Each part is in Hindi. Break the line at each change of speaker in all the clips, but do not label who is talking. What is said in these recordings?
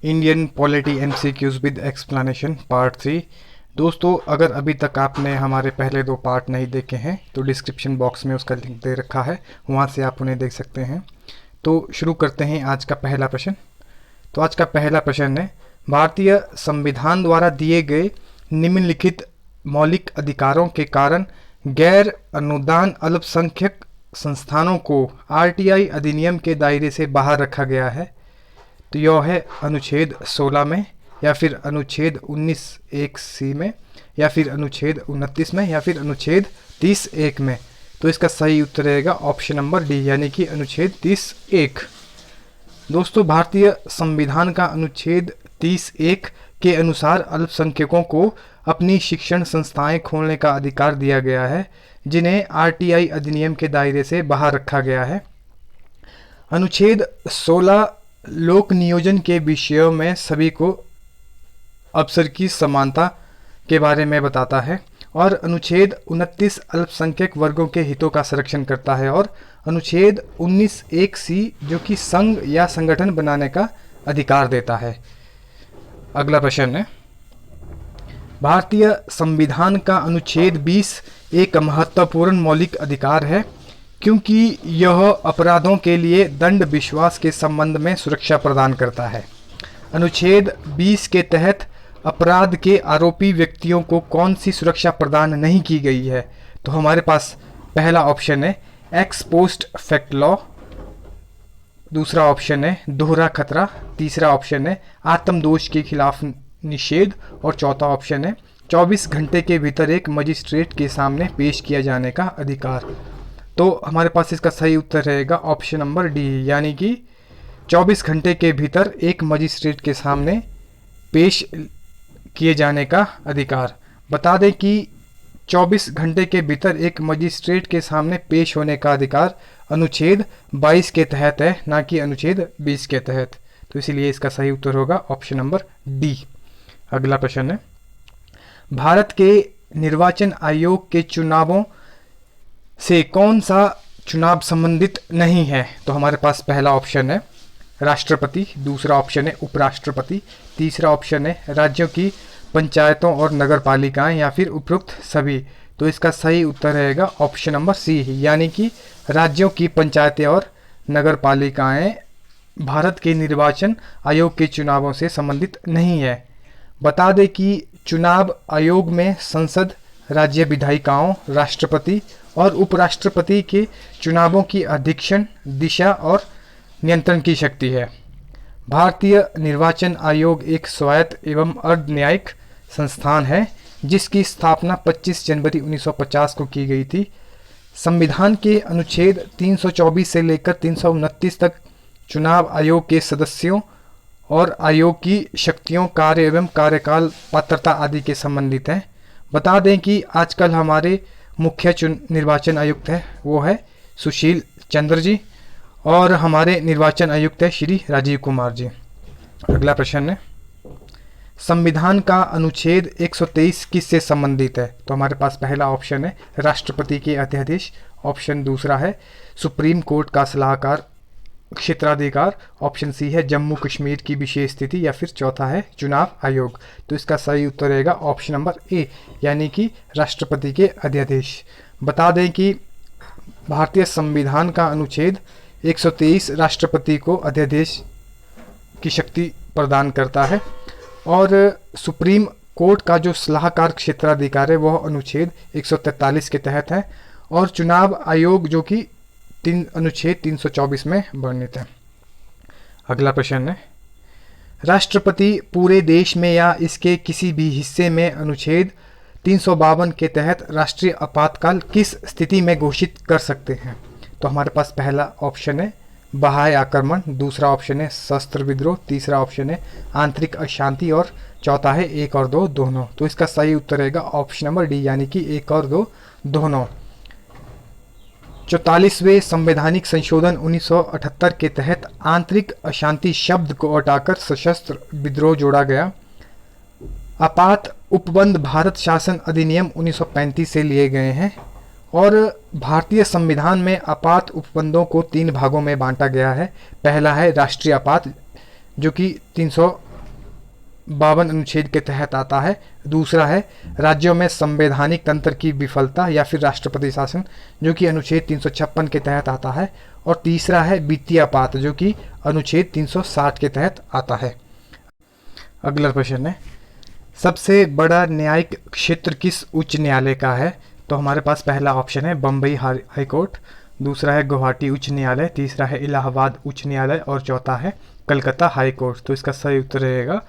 Indian polity MCQs with explanation part 3। दोस्तों, अगर अभी तक आपने हमारे पहले 2 पार्ट नहीं देखे हैं तो डिस्क्रिप्शन बॉक्स में उसका लिंक दे रखा है, वहाँ से आप उन्हें देख सकते हैं। तो शुरू करते हैं आज का पहला प्रश्न। तो आज का पहला प्रश्न है, भारतीय संविधान द्वारा दिए गए निम्नलिखित मौलिक अधिकारों के कारण गैर अनुदान अल्पसंख्यक संस्थानों को आरटीआई अधिनियम के दायरे से बाहर रखा गया है। तो यह है अनुच्छेद 16 में, या फिर अनुच्छेद 19(1)(c) में, या फिर अनुच्छेद 29 में, या फिर अनुच्छेद 30(1) में। तो इसका सही उत्तर रहेगा ऑप्शन नंबर डी, यानी कि अनुच्छेद 30(1). दोस्तों, भारतीय संविधान का अनुच्छेद 30(1) के अनुसार अल्पसंख्यकों को अपनी शिक्षण संस्थाएं खोलने का अधिकार दिया गया है, जिन्हें आरटीआई अधिनियम के दायरे से बाहर रखा गया है। अनुच्छेद 16 लोक नियोजन के विषयों में सभी को अवसर की समानता के बारे में बताता है, और अनुच्छेद 29 अल्पसंख्यक वर्गों के हितों का संरक्षण करता है, और अनुच्छेद 19(1)(c) जो कि संघ या संगठन बनाने का अधिकार देता है। अगला प्रश्न है, भारतीय संविधान का अनुच्छेद 20 एक महत्वपूर्ण मौलिक अधिकार है, क्योंकि यह अपराधों के लिए दंड विश्वास के संबंध में सुरक्षा प्रदान करता है। अनुच्छेद 20 के तहत अपराध के आरोपी व्यक्तियों को कौन सी सुरक्षा प्रदान नहीं की गई है? तो हमारे पास पहला ऑप्शन है एक्स पोस्ट फैक्ट लॉ, दूसरा ऑप्शन है दोहरा खतरा, तीसरा ऑप्शन है आत्मदोष के खिलाफ निषेध, और चौथा ऑप्शन है 24 घंटे के भीतर एक मजिस्ट्रेट के सामने पेश किया जाने का अधिकार। तो हमारे पास इसका सही उत्तर रहेगा ऑप्शन नंबर डी, यानी कि 24 घंटे के भीतर एक मजिस्ट्रेट के सामने पेश किए जाने का अधिकार। बता दें कि 24 घंटे के भीतर एक मजिस्ट्रेट के सामने पेश होने का अधिकार अनुच्छेद 22 के तहत है, ना कि अनुच्छेद 20 के तहत। तो इसीलिए इसका सही उत्तर होगा ऑप्शन नंबर डी। अगला प्रश्न है, भारत के निर्वाचन आयोग के चुनावों से कौन सा चुनाव संबंधित नहीं है? तो हमारे पास पहला ऑप्शन है राष्ट्रपति, दूसरा ऑप्शन है उपराष्ट्रपति, तीसरा ऑप्शन है राज्यों की पंचायतों और नगर पालिकाएं, या फिर उपरोक्त सभी। तो इसका सही उत्तर रहेगा ऑप्शन नंबर सी, यानी कि राज्यों की पंचायतें और नगर पालिकाएं भारत के निर्वाचन आयोग के चुनावों से संबंधित नहीं है। बता दें कि चुनाव आयोग में संसद, राज्य विधायिकाओं, राष्ट्रपति और उपराष्ट्रपति के चुनावों की अधीक्षण, दिशा और नियंत्रण की शक्ति है। भारतीय निर्वाचन आयोग एक स्वायत्त एवं अर्ध न्यायिक संस्थान है, जिसकी स्थापना 25 जनवरी 1950 को की गई थी। संविधान के अनुच्छेद 324 से लेकर 329 तक चुनाव आयोग के सदस्यों और आयोग की शक्तियों, कार्य एवं कार्यकाल, पात्रता आदि के संबंधित हैं। बता दें कि आजकल हमारे मुख्य निर्वाचन आयुक्त है वो है सुशील चंद्र जी, और हमारे निर्वाचन आयुक्त है श्री राजीव कुमार जी। अगला प्रश्न है, संविधान का अनुच्छेद 123 किससे संबंधित है? तो हमारे पास पहला ऑप्शन है राष्ट्रपति के अध्यादेश, ऑप्शन दूसरा है सुप्रीम कोर्ट का सलाहकार क्षेत्राधिकार, ऑप्शन सी है जम्मू कश्मीर की विशेष स्थिति, या फिर चौथा है चुनाव आयोग। तो इसका सही उत्तर रहेगा ऑप्शन नंबर ए, यानी कि राष्ट्रपति के अध्यादेश। बता दें कि भारतीय संविधान का अनुच्छेद 123 राष्ट्रपति को अध्यादेश की शक्ति प्रदान करता है, और सुप्रीम कोर्ट का जो सलाहकार क्षेत्राधिकार है वह अनुच्छेद 143 के तहत है, और चुनाव आयोग जो कि अनुच्छेद 324 में वर्णित है। अगला प्रश्न है, राष्ट्रपति पूरे देश में या इसके किसी भी हिस्से में अनुच्छेद 352 के तहत राष्ट्रीय आपातकाल किस स्थिति में घोषित कर सकते हैं? तो हमारे पास पहला ऑप्शन है बाह्य आक्रमण, दूसरा ऑप्शन है शस्त्र विद्रोह, तीसरा ऑप्शन है आंतरिक अशांति, और चौथा है 1 और 2 दोनों। तो इसका सही उत्तर रहेगा ऑप्शन नंबर डी, यानी कि 1 और 2 दोनों। 44वें संवैधानिक संशोधन 1978 के तहत आंतरिक अशांति शब्द को हटाकर सशस्त्र विद्रोह जोड़ा गया। आपात उपबंध भारत शासन अधिनियम 1935 से लिए गए हैं, और भारतीय संविधान में आपात उपबंधों को 3 भागों में बांटा गया है। पहला है राष्ट्रीय आपात, जो कि 52 अनुच्छेद के तहत आता है। दूसरा है राज्यों में संवैधानिक तंत्र की विफलता या फिर राष्ट्रपति शासन, जो कि अनुच्छेद 356 के तहत आता है। और तीसरा है वित्तीय आपात, जो कि अनुच्छेद 360 के तहत आता है। अगला प्रश्न है, सबसे बड़ा न्यायिक क्षेत्र किस उच्च न्यायालय का है? तो हमारे पास पहला ऑप्शन है बम्बई हाई कोर्ट, दूसरा है गुवाहाटी उच्च न्यायालय, तीसरा है इलाहाबाद उच्च न्यायालय और चौथा है कलकत्ता हाई कोर्ट। तो इसका सही उत्तर रहेगा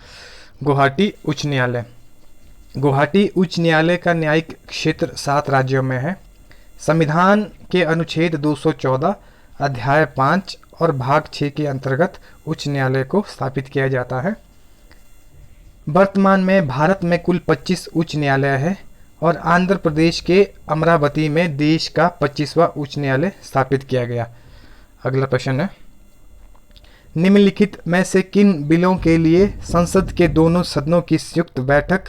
गुवाहाटी उच्च न्यायालय। गुवाहाटी उच्च न्यायालय का न्यायिक क्षेत्र 7 राज्यों में है। संविधान के अनुच्छेद 214 अध्याय 5 और भाग 6 के अंतर्गत उच्च न्यायालय को स्थापित किया जाता है। वर्तमान में भारत में कुल 25 उच्च न्यायालय है और आंध्र प्रदेश के अमरावती में देश का 25वां उच्च न्यायालय स्थापित किया गया। अगला प्रश्न है, निम्नलिखित में से किन बिलों के लिए संसद के दोनों सदनों की संयुक्त बैठक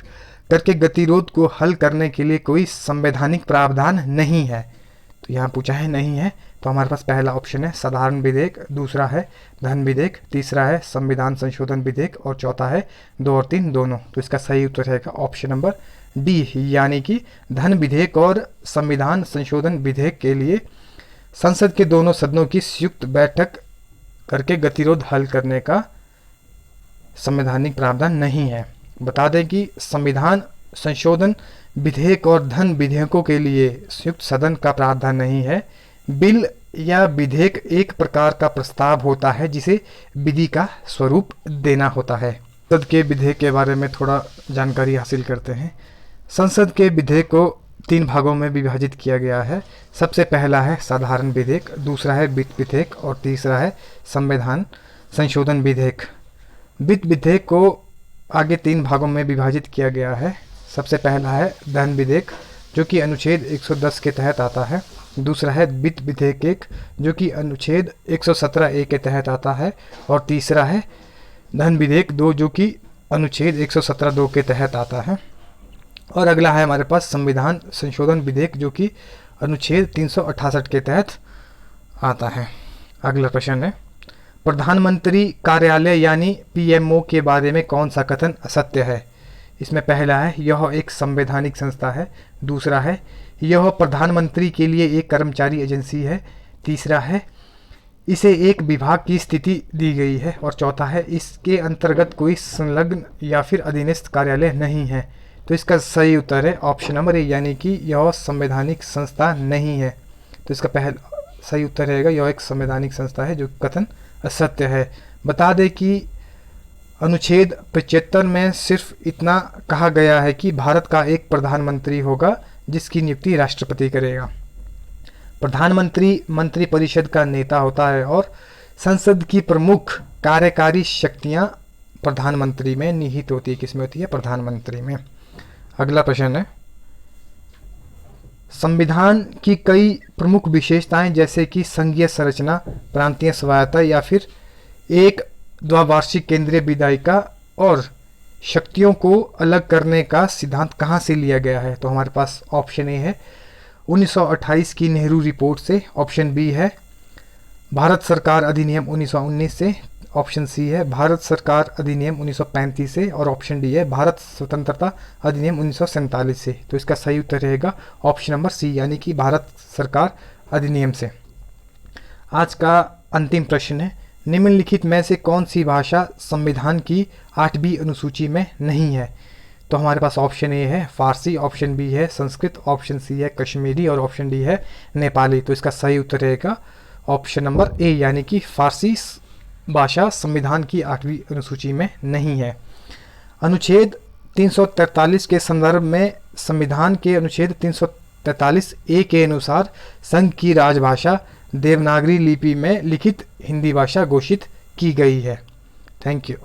करके गतिरोध को हल करने के लिए कोई संवैधानिक प्रावधान नहीं है? तो यहाँ पूछा है नहीं है, तो हमारे पास पहला ऑप्शन है साधारण विधेयक, दूसरा है धन विधेयक, तीसरा है संविधान संशोधन विधेयक और चौथा है 2 और 3 दोनों। तो इसका सही उत्तर रहेगा ऑप्शन नंबर डी, यानी कि धन विधेयक और संविधान संशोधन विधेयक के लिए संसद के दोनों सदनों की संयुक्त बैठक करके गतिरोध हल करने का संवैधानिक प्रावधान नहीं है। बता दें कि संविधान संशोधन विधेयक और धन विधेयकों के लिए संयुक्त सदन का प्रावधान नहीं है। बिल या विधेयक एक प्रकार का प्रस्ताव होता है जिसे विधि का स्वरूप देना होता है। संसद के विधेयक के बारे में थोड़ा जानकारी हासिल करते हैं। संसद के विधेयक को 3 भागों में विभाजित किया गया है। सबसे पहला है साधारण विधेयक, दूसरा है वित्त विधेयक और तीसरा है संविधान संशोधन विधेयक। वित्त विधेयक को आगे 3 भागों में विभाजित किया गया है। सबसे पहला है धन विधेयक, जो कि अनुच्छेद 110 के तहत आता है। दूसरा है वित्त विधेयक 1, जो कि अनुच्छेद 117A के तहत आता है। और तीसरा है धन विधेयक 2, जो कि अनुच्छेद 117(2) के तहत आता है। और अगला है हमारे पास संविधान संशोधन विधेयक, जो कि अनुच्छेद 368 के तहत आता है। अगला प्रश्न है, प्रधानमंत्री कार्यालय यानी PMO के बारे में कौन सा कथन असत्य है? इसमें पहला है यह एक संवैधानिक संस्था है, दूसरा है यह प्रधानमंत्री के लिए एक कर्मचारी एजेंसी है, तीसरा है इसे एक विभाग की स्थिति दी गई है और चौथा है इसके अंतर्गत कोई संलग्न या फिर अधीनस्थ कार्यालय नहीं है। तो इसका सही उत्तर है ऑप्शन नंबर ए, यानी कि यह संवैधानिक संस्था नहीं है। तो इसका पहला सही उत्तर रहेगा यह एक संवैधानिक संस्था है, जो कथन असत्य है। बता दें कि अनुच्छेद 75 में सिर्फ इतना कहा गया है कि भारत का एक प्रधानमंत्री होगा जिसकी नियुक्ति राष्ट्रपति करेगा। प्रधानमंत्री मंत्रिपरिषद का नेता होता है और संसद की प्रमुख कार्यकारी शक्तियां प्रधानमंत्री में निहित होती है। किसमें होती है? प्रधानमंत्री में। अगला प्रश्न है, संविधान की कई प्रमुख विशेषताएं जैसे कि संघीय संरचना, प्रांतीय स्वायत्तता या फिर एक द्विवार्षिक केंद्रीय विधायिका और शक्तियों को अलग करने का सिद्धांत कहाँ से लिया गया है? तो हमारे पास ऑप्शन ए है 1928 की नेहरू रिपोर्ट से, ऑप्शन बी है भारत सरकार अधिनियम 1919 से, ऑप्शन सी है भारत सरकार अधिनियम 1935 से और ऑप्शन डी है भारत स्वतंत्रता अधिनियम 1947 से। तो इसका सही उत्तर रहेगा ऑप्शन नंबर सी, यानी कि भारत सरकार अधिनियम से। आज का अंतिम प्रश्न है, निम्नलिखित में से कौन सी भाषा संविधान की 8वीं अनुसूची में नहीं है? तो हमारे पास ऑप्शन ए है फारसी, ऑप्शन बी है संस्कृत, ऑप्शन सी है कश्मीरी और ऑप्शन डी है नेपाली। तो इसका सही उत्तर रहेगा ऑप्शन नंबर ए, यानी कि फारसी भाषा संविधान की 8वीं अनुसूची में नहीं है। अनुच्छेद 343 के संदर्भ में संविधान के अनुच्छेद 343A के अनुसार संघ की राजभाषा देवनागरी लिपि में लिखित हिंदी भाषा घोषित की गई है। Thank you.